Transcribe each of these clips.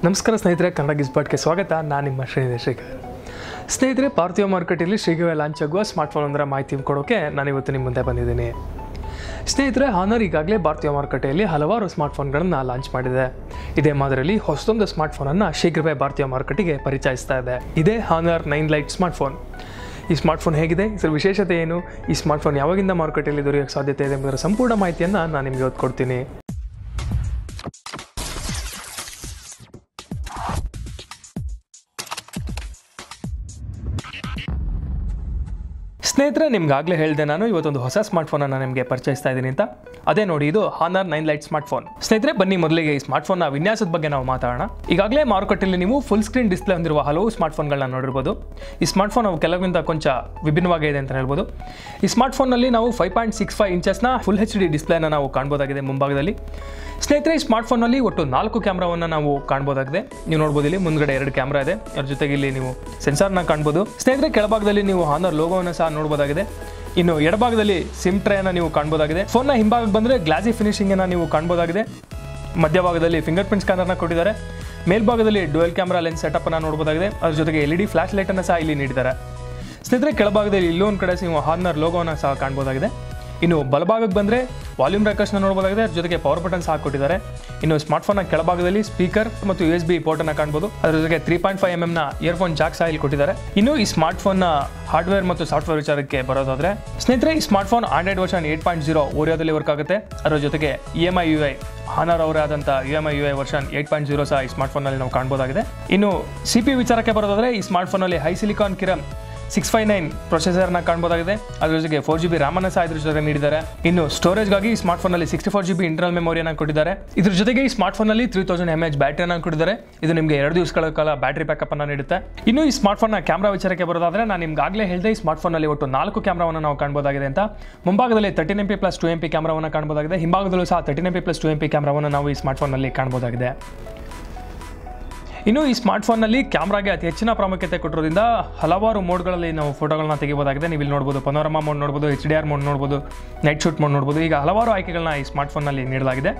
ನಮಸ್ಕಾರ ಸ್ನೇಹಿತರೆ, ಕನ್ನಡ ಗಿಸ್ಬಾಟ್ಗೆ ಸ್ವಾಗತ. ನಾನು ನಿಮ್ಮ ಶ್ರೀಧರ್. ಸ್ನೇಹಿತರೆ, ಭಾರತೀಯ ಮಾರುಕಟ್ಟೆಯಲ್ಲಿ ಶೀಘ್ರವೇ ಲಾಂಚ್ ಆಗುವ ಸ್ಮಾರ್ಟ್ಫೋನ್ ಒಂದರ ಮಾಹಿತಿ ಕೊಡೋಕ್ಕೆ ನಾನಿವತ್ತು ನಿಮ್ಮ ಮುಂದೆ ಬಂದಿದ್ದೀನಿ. ಸ್ನೇಹಿತರೆ, ಹಾನರ್ ಈಗಾಗಲೇ ಭಾರತೀಯ ಮಾರುಕಟ್ಟೆಯಲ್ಲಿ ಹಲವಾರು ಸ್ಮಾರ್ಟ್ಫೋನ್ಗಳನ್ನು ಲಾಂಚ್ ಮಾಡಿದೆ. ಇದೇ ಮಾದರಿಯಲ್ಲಿ ಹೊಸದೊಂದು ಸ್ಮಾರ್ಟ್ಫೋನನ್ನು ಶೀಘ್ರವೇ ಭಾರತೀಯ ಮಾರುಕಟ್ಟೆಗೆ ಪರಿಚಯಿಸ್ತಾ ಇದೆ. ಇದೇ ಹಾನರ್ 9 ಲೈಟ್ ಸ್ಮಾರ್ಟ್ಫೋನ್. ಈ ಸ್ಮಾರ್ಟ್ಫೋನ್ ಹೇಗಿದೆ, ಇದರ ವಿಶೇಷತೆ ಏನು, ಈ ಸ್ಮಾರ್ಟ್ಫೋನ್ ಯಾವಾಗಿಂದ ಮಾರುಕಟ್ಟೆಯಲ್ಲಿ ದೊರೆಯೋಕ್ಕೆ ಸಾಧ್ಯತೆ ಇದೆ ಎಂಬುದರ ಸಂಪೂರ್ಣ ಮಾಹಿತಿಯನ್ನು ನಾನು ನಿಮಗೆ ಕೊಡ್ತೀನಿ. ಸ್ನೇಹಿತರೆ, ನಿಮ್ಗಾಗಲೇ ಹೇಳಿದೆ ನಾನು ಇವತ್ತೊಂದು ಹೊಸ ಸ್ಮಾರ್ಟ್ಫೋನನ್ನು ನಿಮಗೆ ಪರಿಚಯಿಸ್ತಾ ಇದ್ದೀನಿ ಅಂತ. ಅದೇ ನೋಡಿ, ಇದು ಹಾನರ್ 9 ಲೈಟ್ ಸ್ಮಾರ್ಟ್ಫೋನ್. ಸ್ನೇಹಿತರೆ, ಬನ್ನಿ ಮೊದಲಿಗೆ ಈ ಸ್ಮಾರ್ಟ್ಫೋನ್ನ ವಿನ್ಯಾಸದ ಬಗ್ಗೆ ನಾವು ಮಾತಾಡೋಣ. ಈಗಾಗಲೇ ಮಾರುಕಟ್ಟೆಯಲ್ಲಿ ನೀವು ಫುಲ್ ಸ್ಕ್ರೀನ್ ಡಿಸ್ಪ್ಲೇ ಹೊಂದಿರುವ ಹಲವು ಸ್ಮಾರ್ಟ್ಫೋನ್ಗಳನ್ನ ನೋಡಿರ್ಬೋದು. ಈ ಸ್ಮಾರ್ಟ್ಫೋನ್ ಅವು ಕೆಲವಿಂದ ಕೊಂಚ ವಿಭಿನ್ನವಾಗಿದೆ ಅಂತ ಹೇಳ್ಬೋದು. ಈ ಸ್ಮಾರ್ಟ್ಫೋನ್ನಲ್ಲಿ ನಾವು 5.65 ಇಂಚಸ್ನ ಫುಲ್ HD ಡಿಸ್ಪ್ಲೇನ ನಾವು ಕಾಣ್ಬೋದಾಗಿದೆ ಮುಂಭಾಗದಲ್ಲಿ. ಸ್ನೇಹಿತರೆ, ಈ ಸ್ಮಾರ್ಟ್ಫೋನ್ನಲ್ಲಿ ಒಟ್ಟು 4 ಕ್ಯಾಮ್ರಾವನ್ನು ನಾವು ಕಾಣ್ಬೋದಾಗಿದೆ. ನೀವು ನೋಡ್ಬೋದು, ಇಲ್ಲಿ ಮುಂದ್ಗಡೆ 2 ಕ್ಯಾಮ್ರಾ ಇದೆ, ಅದ್ರ ಜೊತೆಗೆ ಇಲ್ಲಿ ನೀವು ಸೆನ್ಸಾರ್ನ ಕಾಣ್ಬೋದು. ಸ್ನೇಹಿತರೆ, ಕೆಳಭಾಗದಲ್ಲಿ ನೀವು ಹಾನರ್ ಲೋಗೋವನ್ನು ಸಹ ನೋಡ್ಬೋದಾಗಿದೆ. ಇನ್ನು ಎಡಭಾಗದಲ್ಲಿ ಸಿಮ್ ಟ್ರೇಯನ್ನು ನೀವು ಕಾಣ್ಬೋದಾಗಿದೆ. ಫೋನ್ನ ಹಿಂಭಾಗಕ್ಕೆ ಬಂದರೆ ಗ್ಲಾಸಿ ಫಿನಿಶಿಂಗ್ ಅನ್ನು ನೀವು ಕಾಣ್ಬೋದಾಗಿದೆ. ಮಧ್ಯಭಾಗದಲ್ಲಿ ಫಿಂಗರ್ ಪ್ರಿಂಟ್ ಸ್ಕ್ಯಾನರ್ನ ಕೊಟ್ಟಿದ್ದಾರೆ. ಮೇಲ್ಭಾಗದಲ್ಲಿ ಡ್ಯುಯಲ್ ಕ್ಯಾಮ್ರಾ ಲೆನ್ಸ್ ಸೆಟಪ್ ಅನ್ನು ನೋಡಬಹುದಾಗಿದೆ. ಅದ್ರ ಜೊತೆಗೆ LED ಫ್ಲಾಶ್ ಲೈಟ್ ಅನ್ನು ಸಹ ಇಲ್ಲಿ ನೀಡಿದ್ದಾರೆ. ಸ್ನೇಹಿತರೆ, ಕೆಳಭಾಗದಲ್ಲಿ ಇಲ್ಲೊಂದು ಕಡೆ ನೀವು ಹಾನರ್ ಲೋಗೋವನ್ನು ಸಹ ಕಾಣ್ಬೋದಾಗಿದೆ. ಇನ್ನು ಬಲಭಾಗಕ್ಕೆ ಬಂದರೆ ವಾಲ್ಯೂಮ್ ಬ್ರೇಕರ್ಸ್ನ ನೋಡಬಹುದಾಗಿದೆ. ಅದ್ರ ಜೊತೆಗೆ ಪವರ್ ಬಟನ್ ಸಹ ಕೊಟ್ಟಿದ್ದಾರೆ. ಇನ್ನು ಸ್ಮಾರ್ಟ್ಫೋನ್ನ ಕೆಳಭಾಗದಲ್ಲಿ ಸ್ಪೀಕರ್ ಮತ್ತು USB ಪೋರ್ಟನ್ನು ಕಾಣ್ಬೋದು. ಅದ್ರ ಜೊತೆಗೆ 3.5 mm ಇಯರ್ಫೋನ್ ಜಾಕ್ ಸಹ ಇಲ್ಲಿ ಕೊಟ್ಟಿದ್ದಾರೆ. ಇನ್ನು ಈ ಸ್ಮಾರ್ಟ್ಫೋನ್ನ ಹಾರ್ಡ್ವೇರ್ ಮತ್ತು ಸಾಫ್ಟ್ವೇರ್ ವಿಚಾರಕ್ಕೆ ಬರೋದಾದ್ರೆ, ಸ್ನೇಹಿತರೆ, ಈ ಸ್ಮಾರ್ಟ್ಫೋನ್ ಆಂಡ್ರಾಯ್ಡ್ ವರ್ಷನ್ 8.0 ಓರಿಯೋದಲ್ಲಿ ವರ್ಕ್ ಆಗುತ್ತೆ. ಅದರ ಜೊತೆಗೆ EMUI ಹಾನರ್ ಅವರೇ ಆದಂಥ EMUI ವರ್ಷನ್ 8.0 ಸಹ ಈ ಸ್ಮಾರ್ಟ್ಫೋನಲ್ಲಿ ನಾವು ಕಾಣ್ಬೋದಾಗಿದೆ. ಇನ್ನು CPU ವಿಚಾರಕ್ಕೆ ಬರೋದಾದ್ರೆ, ಈ ಸ್ಮಾರ್ಟ್ಫೋನಲ್ಲಿ ಹೈ ಸಿಲಿಕಾನ್ ಕಿರಮ್ 659 ಪ್ರೊಸೆಸರ್ನ ಕಾಣ್ಬೋದಾಗಿದೆ. ಅದ್ರ ಜೊತೆಗೆ 4GB RAM ಅನ್ನು ಸಹ ಇದ್ರ ಜೊತೆ ನೀಡಿದ್ದಾರೆ. ಇನ್ನು ಸ್ಟೋರೇಜ್ಗಾಗಿ ಈ ಸ್ಮಾರ್ಟ್ಫೋನಲ್ಲಿ 64GB ಇಂಟರ್ನಲ್ ಮೆಮೊರಿಯನ್ನು ಕೊಟ್ಟಿದ್ದಾರೆ. ಇದ್ರ ಜೊತೆಗೆ ಈ ಸ್ಮಾರ್ಟ್ಫೋನಲ್ಲಿ 3000 mAh ಬ್ಯಾಟರಿಯನ್ನು ಕೊಟ್ಟಿದ್ದಾರೆ. ಇದು ನಿಮಗೆ 2 ದಿವಸಗಳ ಕಾಲ ಬ್ಯಾಟರಿ ಬ್ಯಾಕಪ್ ಅನ್ನು ನೀಡುತ್ತೆ. ಇನ್ನು ಈ ಸ್ಮಾರ್ಟ್ಫೋನ್ನ ಕ್ಯಾಮ್ರಾ ವಿಚಾರಕ್ಕೆ ಬರೋದಾದ್ರೆ, ನಾನು ನಿಮ್ಗೆ ಆಗಲೇ ಹೇಳಿದೆ, ಈ ಸ್ಮಾರ್ಟ್ಫೋನಲ್ಲಿ ಒಟ್ಟು 4 ಕ್ಯಾಮ್ರಾವನ್ನು ನಾವು ಕಾಣ್ಬೋದಾಗಿದೆ ಅಂತ. ಮುಂಭಾಗದಲ್ಲಿ 13MP+2MP ಕ್ಯಾಮ್ರಾವನ್ನು ಕಾಣ್ಬೋದಾಗಿದೆ. ಹಿಂಭಾಗದಲ್ಲೂ ಸಹ 13MP+2MP ಕ್ಯಾಮ್ರಾವನ್ನು ನಾವು ಈ ಸ್ಮಾರ್ಟ್ಫೋನ್ನಲ್ಲಿ ಕಾಣ್ಬೋದಾಗಿದೆ. ಇನ್ನು ಈ ಸ್ಮಾರ್ಟ್ಫೋನ್ನಲ್ಲಿ ಕ್ಯಾಮ್ರಾಗೆ ಅತಿ ಹೆಚ್ಚಿನ ಪ್ರಾಮುಖ್ಯತೆ ಕೊಟ್ಟಿರೋದ್ರಿಂದ ಹಲವಾರು ಮೋಡ್ಗಳಲ್ಲಿ ನಾವು ಫೋಟೋಗಳನ್ನ ತೆಗಿಬೋದಾಗಿದೆ. ನೀವು ಇಲ್ಲಿ ನೋಡ್ಬೋದು, ಪನೋರಮಾ ಮೋಡ್ ನೋಡ್ಬೋದು, HDR ಮೋಡ್ ನೋಡ್ಬೋದು, ನೈಟ್ ಶೂಟ್ ಮೋಡ್ ನೋಡ್ಬೋದು. ಈಗ ಹಲವಾರು ಆಯ್ಕೆಗಳನ್ನ ಈ ಸ್ಮಾರ್ಟ್ಫೋನ್ನಲ್ಲಿ ನೀಡಲಾಗಿದೆ.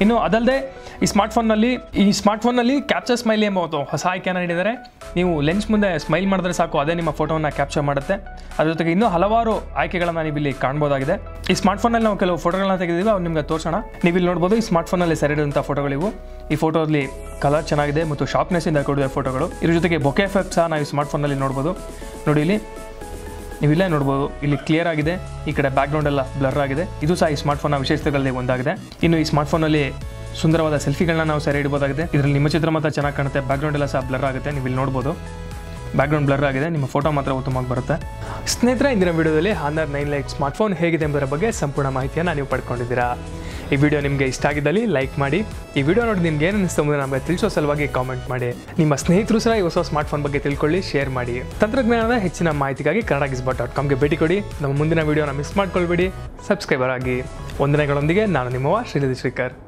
ಇನ್ನು ಅದಲ್ಲದೆ ಈ ಸ್ಮಾರ್ಟ್ಫೋನ್ನಲ್ಲಿ ಕ್ಯಾಪ್ಚರ್ ಸ್ಮೈಲಿ ಎಂಬ ಒಂದು ಹೊಸ ಆಯ್ಕೆಯನ್ನು ನೀಡಿದ್ದಾರೆ. ನೀವು ಲೆನ್ಸ್ ಮುಂದೆ ಸ್ಮೈಲ್ ಮಾಡಿದ್ರೆ ಸಾಕು, ಅದೇ ನಿಮ್ಮ ಫೋಟೋವನ್ನು ಕ್ಯಾಪ್ಚರ್ ಮಾಡುತ್ತೆ. ಅದ್ರ ಜೊತೆಗೆ ಇನ್ನೂ ಹಲವಾರು ಆಯ್ಕೆಗಳನ್ನು ನೀವು ಇಲ್ಲಿ ಕಾಣ್ಬೋದಾಗಿದೆ. ಈ ಸ್ಮಾರ್ಟ್ಫೋನಲ್ಲಿ ನಾವು ಕೆಲವು ಫೋಟೋಗಳನ್ನ ತೆಗೆದಿದ್ದೀವಿ, ಅವ್ರು ನಿಮಗೆ ತೋರಿಸೋಣ. ನೀವು ಇಲ್ಲಿ ನೋಡ್ಬೋದು, ಈ ಸ್ಮಾರ್ಟ್ಫೋನಲ್ಲಿ ಸೆರೆ ಹಿಡಿದಂಥ ಫೋಟೋಗಳಿವು. ಈ ಫೋಟೋದಲ್ಲಿ ಕಲರ್ ಚೆನ್ನಾಗಿದೆ ಮತ್ತು ಶಾರ್ಪ್ನೆಸ್ಸಿಂದ ಕೂಡಿದ ಫೋಟೋಗಳು. ಇದ್ರ ಜೊತೆಗೆ ಬೊಕೆ ಎಫೆಕ್ಟ್ ಸಹ ನಾವು ಈ ಸ್ಮಾರ್ಟ್ಫೋನಲ್ಲಿ ನೋಡ್ಬೋದು. ನೋಡಿ, ಇಲ್ಲಿ ನೀವು ಇಲ್ಲೇ ನೋಡ್ಬೋದು, ಇಲ್ಲಿ ಕ್ಲಿಯರ್ ಆಗಿದೆ. ಈ ಕಡೆ ಬ್ಯಾಕ್ಗ್ರೌಂಡ್ ಎಲ್ಲ ಬ್ಲರ್ ಆಗಿದೆ. ಇದು ಸಹ ಈ ಸ್ಮಾರ್ಟ್ಫೋನ್ನ ವಿಶೇಷತೆಗಳಲ್ಲಿ ಒಂದಾಗಿದೆ. ಇನ್ನು ಈ ಸ್ಮಾರ್ಟ್ಫೋನಲ್ಲಿ ಸುಂದರವಾದ ಸೆಲ್ಫಿಗಳನ್ನ ನಾವು ಸೆರೆ ಹಿಡಬಹುದಾಗಿದೆ. ಇದರಲ್ಲಿ ನಿಮ್ಮ ಚಿತ್ರ ಮಾತ್ರ ಚೆನ್ನಾಗಿ ಕಾಣುತ್ತೆ, ಬ್ಯಾಕ್ಗ್ರೌಂಡ್ ಎಲ್ಲ ಸಹ ಬ್ಲರ್ ಆಗುತ್ತೆ. ನೀವು ಇಲ್ಲಿ ನೋಡ್ಬೋದು, ಬ್ಯಾಕ್ಗ್ರೌಂಡ್ ಬ್ಲರ್ ಆಗಿದೆ, ನಿಮ್ಮ ಫೋಟೋ ಮಾತ್ರ ಉತ್ತಮವಾಗಿ ಬರುತ್ತೆ. ಸ್ನೇಹಿತರೆ, ಇಂದಿನ ವಿಡಿಯೋದಲ್ಲಿ ಹಾನರ್ 9 ಲೈಟ್ ಸ್ಮಾರ್ಟ್ಫೋನ್ ಹೇಗಿದೆ ಎಂಬುದರ ಬಗ್ಗೆ ಸಂಪೂರ್ಣ ಮಾಹಿತಿಯನ್ನು ನೀವು ಪಡ್ಕೊಂಡಿದ್ದೀರಾ. ಈ ವಿಡಿಯೋ ನಿಮಗೆ ಇಷ್ಟ ಆಗಿದ್ದಲ್ಲಿ ಲೈಕ್ ಮಾಡಿ. ಈ ವಿಡಿಯೋ ನೋಡಿ ನಿಮ್ಗೆ ಏನು ಅನಿಸ್ತು ಎಂಬುದನ್ನು ನಮಗೆ ತಿಳಿಸೋ ಸಲುವಾಗಿ ಕಾಮೆಂಟ್ ಮಾಡಿ. ನಿಮ್ಮ ಸ್ನೇಹಿತರು ಸಹ ಈ ಹೊಸ ಸ್ಮಾರ್ಟ್ಫೋನ್ ಬಗ್ಗೆ ತಿಳ್ಕೊಳ್ಳಿ, ಶೇರ್ ಮಾಡಿ. ತಂತ್ರಜ್ಞಾನದ ಹೆಚ್ಚಿನ ಮಾಹಿತಿಗಾಗಿ kannadagisbot.comಗೆ ಭೇಟಿ ಕೊಡಿ. ನಮ್ಮ ಮುಂದಿನ ವಿಡಿಯೋನ ಮಿಸ್ ಮಾಡ್ಕೊಳ್ಬೇಡಿ. ಸಬ್ಸ್ಕ್ರೈಬರ್ ಆಗಿ. ವಂದನೆಗಳೊಂದಿಗೆ ನಾನು ನಿಮ್ಮವ ಶ್ರೀಧರ್.